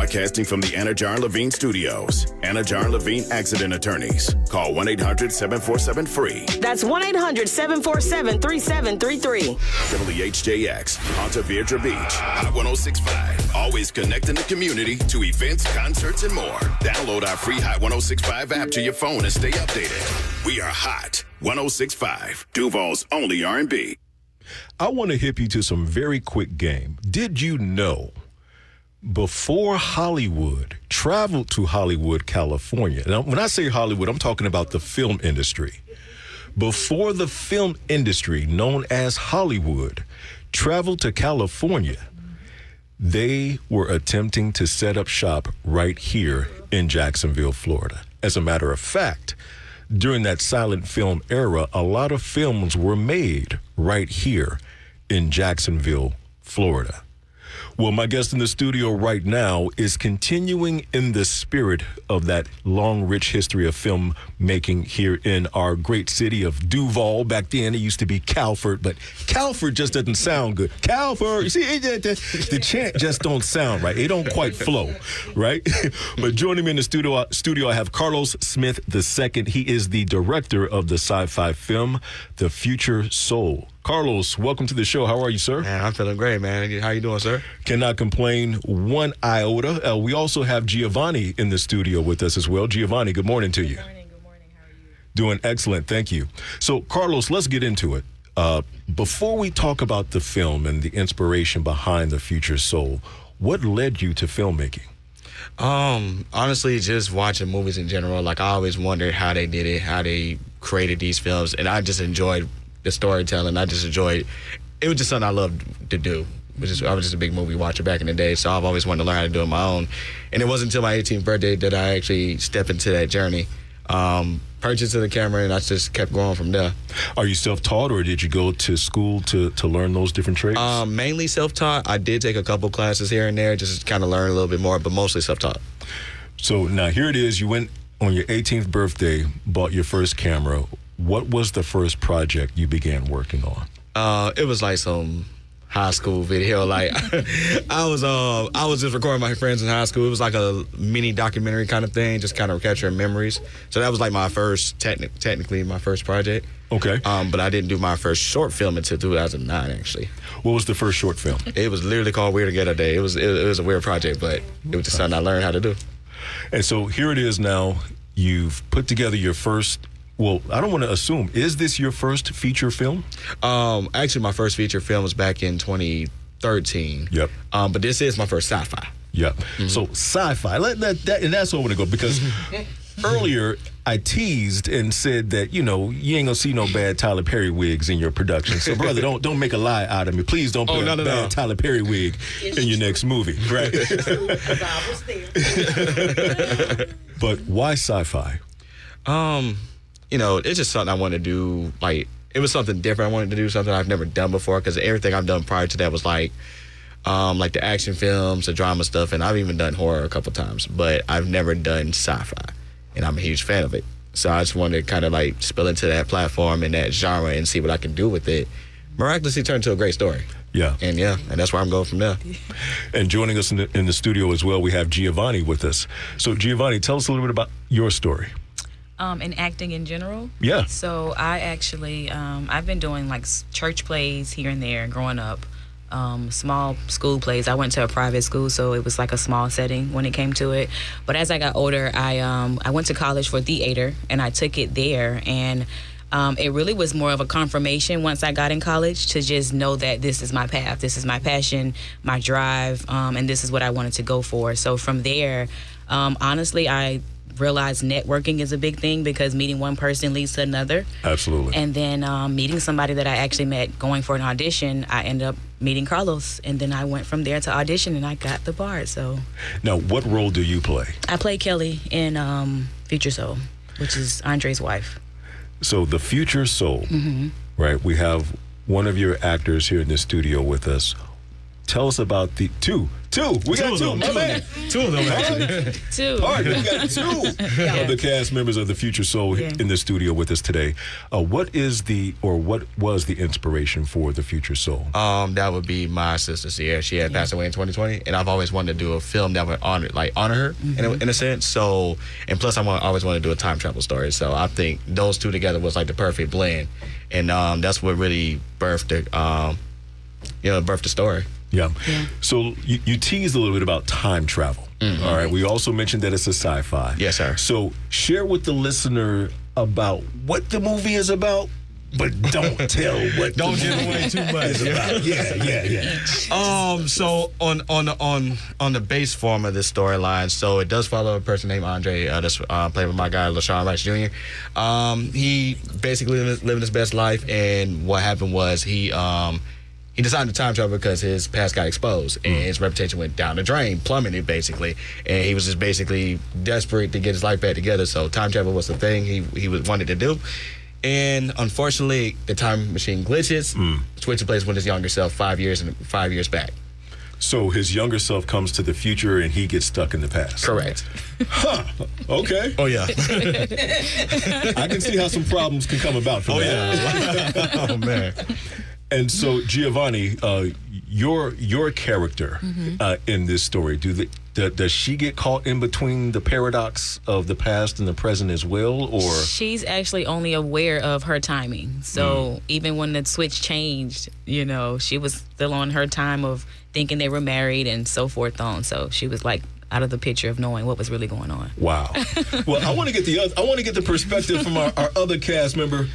Broadcasting from the Anna Jar Levine Studios. Anna Jar Levine Accident Attorneys. Call 1-800-747-FREE. That's 1-800-747-3733. WHJX, Ponte Vedra Beach, Hot 106.5. Always connecting the community to events, concerts, and more. Download our free Hot 106.5 app to your phone and stay updated. We are Hot 106.5, Duval's only R&B. I want to hip you to some very quick game. Did you know before Hollywood traveled to Hollywood, California? Now, when I say Hollywood, I'm talking about the film industry. Before the film industry, known as Hollywood, traveled to California, they were attempting to set up shop right here in Jacksonville, Florida. As a matter of fact, during that silent film era, a lot of films were made right here in Jacksonville, Florida. Well, my guest in the studio right now is continuing in the spirit of that long, rich history of film making here in our great city of Duval. Back then, it used to be Calford, but Calford just doesn't sound good. Calford, you see, the chant just don't sound right. It don't quite flow, right? But joining me in the studio, I have Carlos Smith II. He is the director of the sci-fi film, The Future Soul. Carlos, welcome to the show. How are you, sir? Man, I'm feeling great, man. How you doing, sir? Cannot complain one iota. We also have Giovanni in the studio with us as well. Giovanni, good morning to you. Good morning. How are you? Doing excellent, thank you. So, Carlos, let's get into it. Before we talk about the film and the inspiration behind The Future Soul, what led you to filmmaking? Honestly, just watching movies in general. Like, I always wondered how they did it, how they created these films, and I just enjoyed the storytelling. I just enjoyed it. Was just something I loved to do. I was just a big movie watcher back in the day, so I've always wanted to learn how to do it on my own. And it wasn't until my 18th birthday that I actually stepped into that journey. Purchased the camera, and I just kept going from there. Are you self-taught, or did you go to school to learn those different trades? Mainly self-taught. I did take a couple classes here and there just to kind of learn a little bit more, but mostly self-taught. So now here it is. You went on your 18th birthday, bought your first camera. What was the first project you began working on? It was like some high school video. Like I was just recording my friends in high school. It was like a mini documentary kind of thing, just kind of capturing memories. So that was like my first, technically my first project. Okay. But I didn't do my first short film until 2009, actually. What was the first short film? It was literally called Weird Together Day. It was a weird project, but it was just something I learned how to do. And so here it is now. You've put together your first. Well, I don't want to assume. Is this your first feature film? Actually, my first feature film was back in 2013. Yep. But this is my first sci-fi. Yeah. Mm-hmm. So sci-fi, and that's where I want to go, because earlier I teased and said that, you ain't gonna see no bad Tyler Perry wigs in your production. So brother, don't make a lie out of me. Please don't put a bad Tyler Perry wig in your next movie, right? But why sci-fi? It's just something I want to do. Like, it was something different. I wanted to do something I've never done before, because everything I've done prior to that was like the action films, the drama stuff, and I've even done horror a couple times, but I've never done sci-fi, and I'm a huge fan of it. So I just wanted to kind of like spill into that platform and that genre and see what I can do with it. Miraculously turned into a great story. Yeah. And that's where I'm going from there. And joining us in the studio as well, we have Giovanni with us. So Giovanni, tell us a little bit about your story. And acting in general. Yeah. So I actually, I've been doing like church plays here and there growing up, small school plays. I went to a private school, so it was like a small setting when it came to it. But as I got older, I went to college for theater, and I took it there, and it really was more of a confirmation once I got in college to just know that this is my path, this is my passion, my drive, and this is what I wanted to go for. So from there, honestly, I realized networking is a big thing, because meeting one person leads to another. Absolutely. And then meeting somebody that I actually met going for an audition, I ended up meeting Carlos, and then I went from there to audition, and I got the part. So now, what role do you play? I play Kelly in Future Soul, which is Andre's wife. So The Future Soul, right? We have one of your actors here in the studio with us. Tell us about Two. We got two. My man. Two of them, actually. Two. All right, we got two of the cast members of the Future Soul in the studio with us today. What was the inspiration for the Future Soul? That would be my sister Sierra. She had passed away in 2020, and I've always wanted to do a film that would honor her in a sense. So, and plus, always wanted to do a time travel story. So I think those two together was like the perfect blend, and that's what really birthed the story. Yeah. So you teased a little bit about time travel. All right. We also mentioned that it's a sci-fi. Yes, sir. So share with the listener about what the movie is about, but don't tell what. Don't give away too much. Yeah. So on the base form of this storyline, so it does follow a person named Andre, that's played with my guy LaShawn Rice Jr. He basically living his best life, and what happened was he decided to time travel because his past got exposed and his reputation went down the drain, plummeted basically, and he was just basically desperate to get his life back together. So time travel was the thing he wanted to do. And unfortunately, the time machine glitches, switches place with his younger self 5 years back. So his younger self comes to the future and he gets stuck in the past. Correct. Okay. Oh, yeah. I can see how some problems can come about from that. Yeah. Oh, man. And so, Giovanni, your character in this story, does she get caught in between the paradox of the past and the present as well, or she's actually only aware of her timing? So even when the switch changed, she was still on her time of thinking they were married and so forth on. So she was like out of the picture of knowing what was really going on. Wow. Well, I want to get the perspective from our other cast member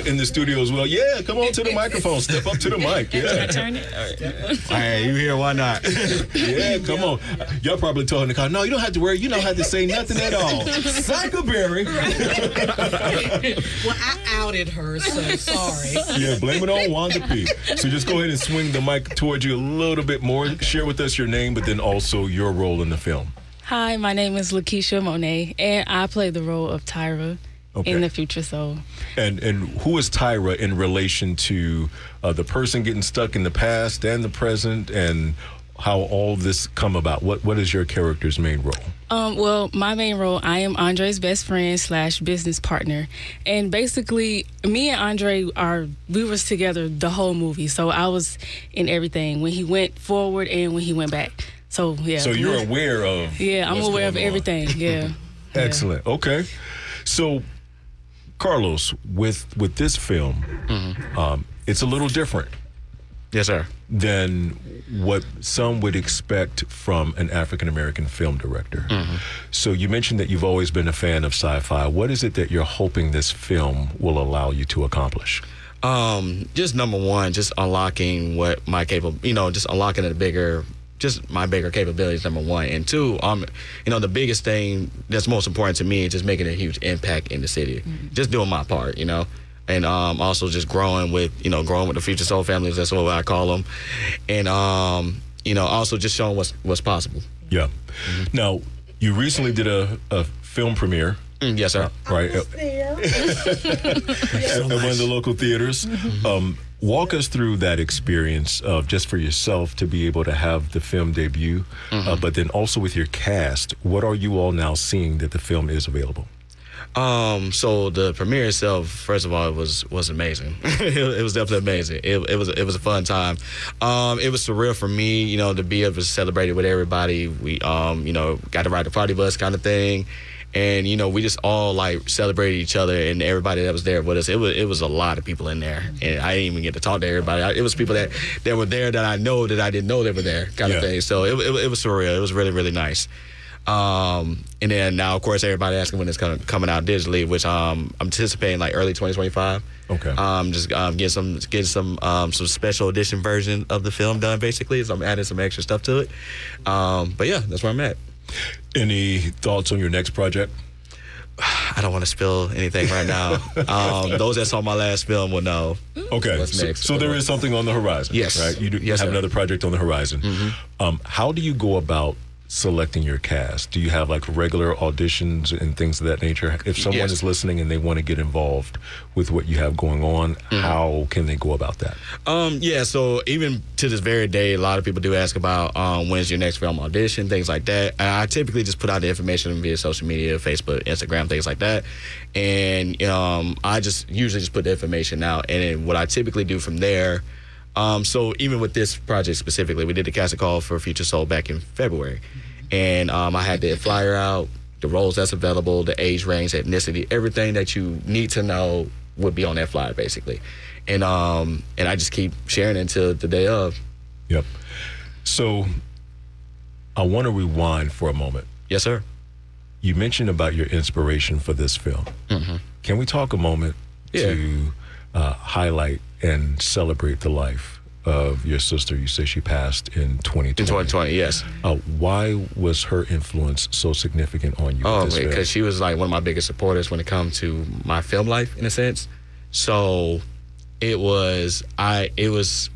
in the studio as well. Yeah, come on to the microphone. Step up to the mic. Yeah. Turn it. All right. Hey, you here? Why not? Yeah, come on. Y'all probably told in the car, no, you don't have to worry. You don't have to say nothing at all. Psychoberry. Well, I outed her, so sorry. Yeah, blame it on Wanda P. So just go ahead and swing the mic towards you a little bit more. Share with us your name, but then also your role in the film. Hi, my name is Lakeisha Monet, and I play the role of Tyra in the Future Soul. And who is Tyra in relation to the person getting stuck in the past and the present, and how all this come about? What is your character's main role? Well, my main role, I am Andre's best friend / business partner. And basically, me and Andre, we was together the whole movie. So I was in everything, when he went forward and when he went back. So, yeah. So you're aware of I'm aware of everything, yeah. Excellent. Okay. So, Carlos, with this film, it's a little different. Yes, sir. Than what some would expect from an African-American film director. So you mentioned that you've always been a fan of sci-fi. What is it that you're hoping this film will allow you to accomplish? Just number one, just unlocking what my just unlocking my bigger capabilities, number one. And two, the biggest thing that's most important to me is just making a huge impact in the city. Just doing my part, And also just growing with the Future Soul families, that's what I call them. And, also just showing what's possible. Yeah. Now, you recently did a film premiere. Yes, sir. Right. At one of the local theaters. Walk us through that experience of just for yourself to be able to have the film debut, but then also with your cast. What are you all now seeing that the film is available? So the premiere itself, first of all, it was amazing. It was definitely amazing. It was a fun time. It was surreal for me, to be able to celebrate it with everybody. We, got to ride the party bus kind of thing. And, we just all, celebrated each other and everybody that was there with us. It was a lot of people in there. And I didn't even get to talk to everybody. It was people that were there that I know that I didn't know they were there kind of thing. So it was surreal. It was really, really nice. And then now, of course, everybody asking when it's coming out digitally, which I'm anticipating early 2025. Okay. Just get some special edition version of the film done, basically. So I'm adding some extra stuff to it. But yeah, that's where I'm at. Any thoughts on your next project? I don't want to spill anything right now. Those that saw my last film will know. Okay. What's next. So there is something on the horizon. Yes. Right. You have sir. another project on the horizon. How do you go about selecting your cast? Do you have like regular auditions and things of that nature? If someone Yes. is listening and they want to get involved with what you have going on, how can they go about that? Yeah, so even to this very day, a lot of people do ask about when's your next film audition, things like that. And I typically just put out the information via social media, Facebook, Instagram, things like that. And I just usually just put the information out. And then what I typically do from there, so even with this project specifically, we did the casting call for Future Soul back in February. And I had the flyer out, the roles that's available, the age range, ethnicity, everything that you need to know would be on that flyer, basically. And I just keep sharing it until the day of. Yep. So I want to rewind for a moment. Yes, sir. You mentioned about your inspiration for this film. Can we talk a moment to highlight and celebrate the life of your sister? You say she passed in 2020. In 2020, yes. Why was her influence so significant on you? Oh, with this film? because she was like one of my biggest supporters when it comes to my film life, in a sense. So it was obviously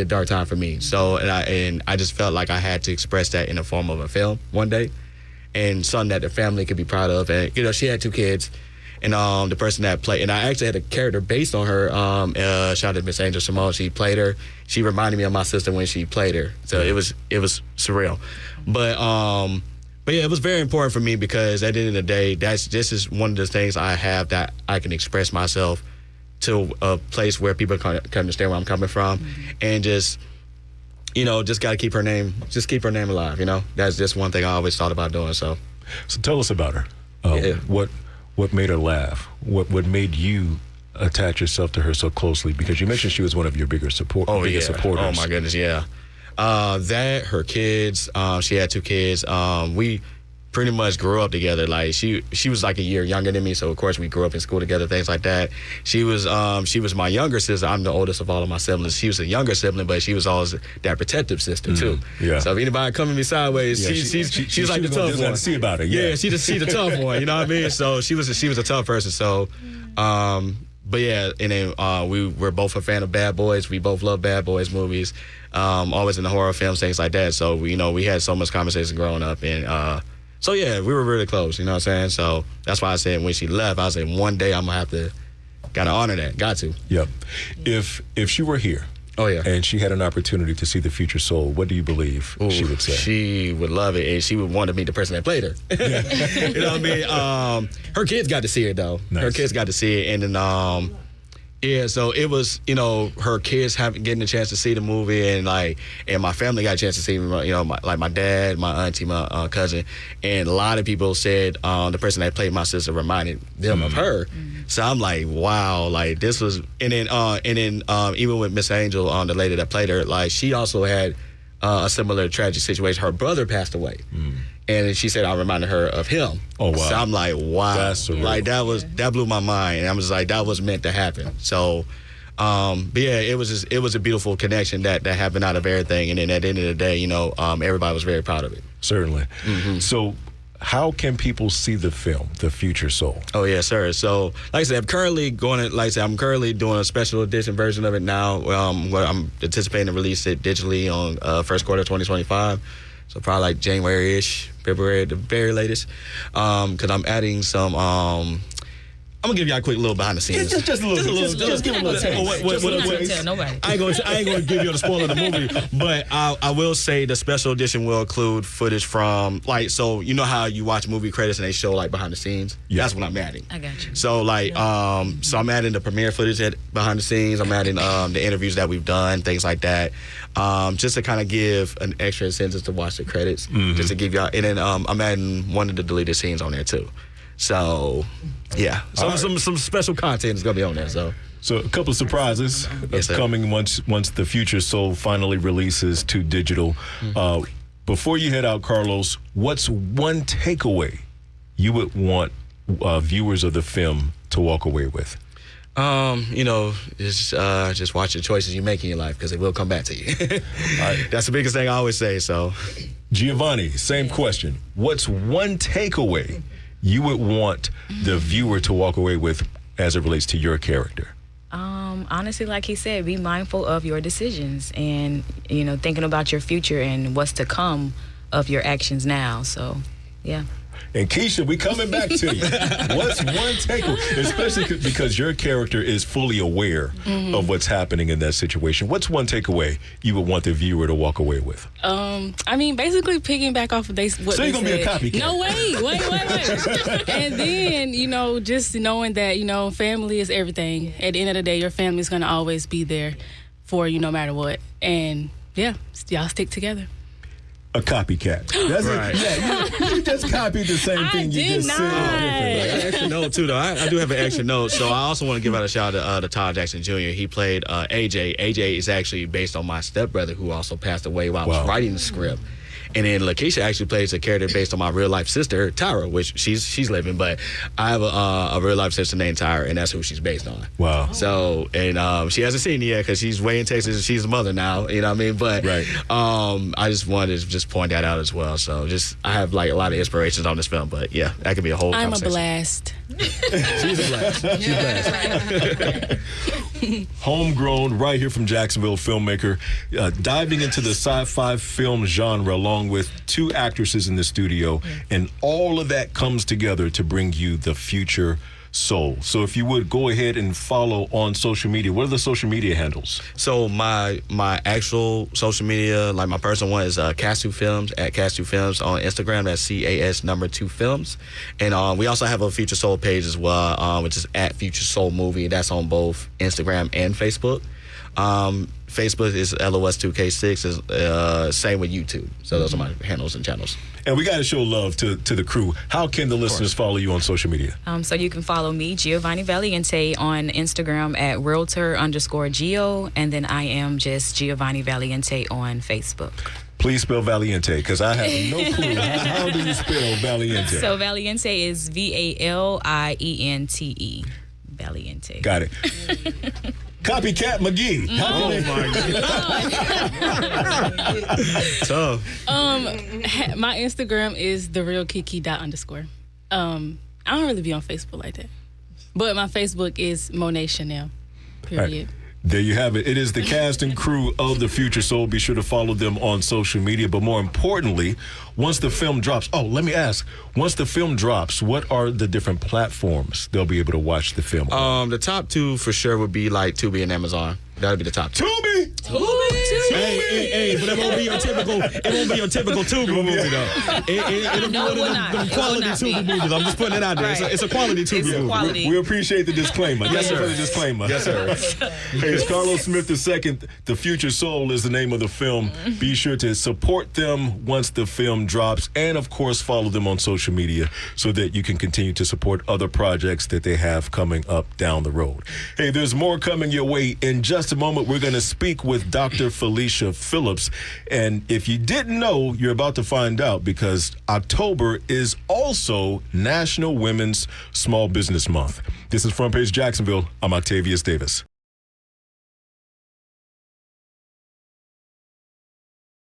a dark time for me. So and I just felt like I had to express that in the form of a film one day, and something that the family could be proud of. And she had 2 kids. And the person that played, and I actually had a character based on her. Shout out to Miss Angel Simone. She played her. She reminded me of my sister when she played her. So it was surreal. But yeah, it was very important for me because at the end of the day, this is one of the things I have that I can express myself to a place where people can understand where I'm coming from, and just got to keep her name alive. That's just one thing I always thought about doing. So tell us about her. What made her laugh? What made you attach yourself to her so closely? Because you mentioned she was one of your biggest supporters. Oh my goodness, yeah. That, her kids, she had 2 kids. We pretty much grew up together. Like she was like a year younger than me, so of course we grew up in school together, things like that. She was my younger sister. I'm the oldest of all of my siblings. She was a younger sibling, but she was always that protective sister too. Yeah. So if anybody coming me sideways, she's like the tough one. See about it. Yeah, she's the tough one. You know what I mean? So she was a tough person. So, but yeah, and then we're both a fan of Bad Boys. We both love Bad Boys movies. Always in the horror films, things like that. So we had so much conversation growing up, and so yeah, we were really close. You know what I'm saying? So that's why I said when she left, I said one day I'm gonna gotta honor that. Got to. Yep. If she were here, oh yeah, and she had an opportunity to see the future soul, what do you believe she would say? She would love it, and she would want to meet the person that played her. You know what I mean? Her kids got to see it though. Nice. Her kids got to see it, and then yeah, so it was, her kids getting a chance to see the movie, and my family got a chance to see, my dad, my auntie, my cousin, and a lot of people said the person that played my sister reminded them of her. So I'm like, wow, like this was, and then even with Miss Angel, the lady that played her, like she also had a similar tragic situation. Her brother passed away. And she said I reminded her of him. Oh wow! So I'm like, wow, that's surreal. Like that blew my mind. And I was like, that was meant to happen. So, but yeah, it was a beautiful connection that happened out of everything. And then at the end of the day, everybody was very proud of it. Certainly. So, how can people see the film, The Future Soul? Oh yes, sir. So, like I said, I'm currently doing a special edition version of it now. Where I'm anticipating to release it digitally on first quarter 2025. So probably like January-ish, February at the very latest. Because I'm adding some. I'm gonna give y'all a quick little behind the scenes. Just a little. Just give a little taste. Tell nobody. I ain't gonna give you the spoiler of the movie, but I will say the special edition will include footage from so you know how you watch movie credits and they show like behind the scenes. Yeah. That's what I'm adding. I got you. So so I'm adding the premiere footage behind the scenes. I'm adding the interviews that we've done, things like that, just to kind of give an extra incentive to watch the credits, just to give y'all. And then I'm adding one of the deleted scenes on there too. So yeah, some special content is gonna be on there. So a couple of surprises coming once the Future Soul finally releases to digital. Before you head out, Carlos, what's one takeaway you would want viewers of the film to walk away with? Just watch the choices you make in your life because it will come back to you. All right. That's the biggest thing I always say. So, Giovanni, same question. What's one takeaway you would want the viewer to walk away with as it relates to your character? Honestly, like he said, be mindful of your decisions and, thinking about your future and what's to come of your actions now. So, yeah. And Keisha, we coming back to you. What's one takeaway, especially because your character is fully aware of what's happening in that situation? What's one takeaway you would want the viewer to walk away with? I mean, basically picking back off of what so they you're gonna said. be a copycat? No, wait. And then, you know, just knowing that, you know, family is everything. At the end of the day, your family is gonna always be there for you no matter what. And yeah, y'all stick together. A copycat. That's Right. it. Yeah, you just copied the same thing you did just not. said. I got an extra note too, though. I do have an extra note. So I also want to give out a shout out to Todd Jackson Jr. He played AJ. AJ is actually based on my stepbrother, who also passed away while I was writing the script. And then Lakeisha actually plays a character based on my real life sister, Tyra, which she's living, but I have a real life sister named Tyra, and that's who she's based on. Wow. So, and she hasn't seen it yet because she's way in Texas and she's a mother now, you know what I mean? But Right. I just wanted to just point that out as well. So I have like a lot of inspirations on this film, but yeah, that could be a whole I'm a conversation. blast. She's a blast. She's a blast. Homegrown, right here from Jacksonville, filmmaker, diving into the sci-fi film genre along with two actresses in the studio, and all of that comes together to bring you The Future Soul. So if you would, go ahead and follow on social media. What are the social media handles? So my actual social media, like my personal one, is Cast2 Films, at Cast2 Films on Instagram. That's CAS2 Films. And we also have a Future Soul page as well, which is at Future Soul Movie. That's on both Instagram and Facebook. Facebook is LOS2K6. Same with YouTube. So those are my handles and channels. And we got to show love to the crew. How can the listeners follow you on social media? So you can follow me, Giovanni Valiente, on Instagram at realtor_Gio, and then I am just Giovanni Valiente on Facebook. Please spell Valiente, because I have no clue. How do you spell Valiente? So Valiente is VALIENTE. Valiente. Got it. Copycat McGee. Oh my God. Tough. My Instagram is therealkiki._. I don't really be on Facebook like that, but my Facebook is Monet Chanel. Period. Right. There you have it. It is the cast and crew of The Future Soul. Be sure to follow them on social media. But more importantly, once the film drops, let me ask, once the film drops, what are the different platforms they'll be able to watch the film on? The top two for sure would be like Tubi and Amazon. That'd be the top two. Tubi! Hey, but it won't be your typical Tubi movie though. It'll be one of them quality Tubi movies. I'm just putting it out there. Right. It's a quality Tubi movie. Quality. We appreciate the disclaimer. Yes, Thank you sir. for the disclaimer. Yes, sir. Hey, it's Carlos Smith II. The Future Soul is the name of the film. Be sure to support them once the film drops, and of course follow them on social media so that you can continue to support other projects that they have coming up down the road. Hey, there's more coming your way. In just a moment, we're going to speak with Dr. Felicia Phillips. And if you didn't know, you're about to find out, because October is also National Women's Small Business Month. This is Front Page Jacksonville. I'm Octavius Davis.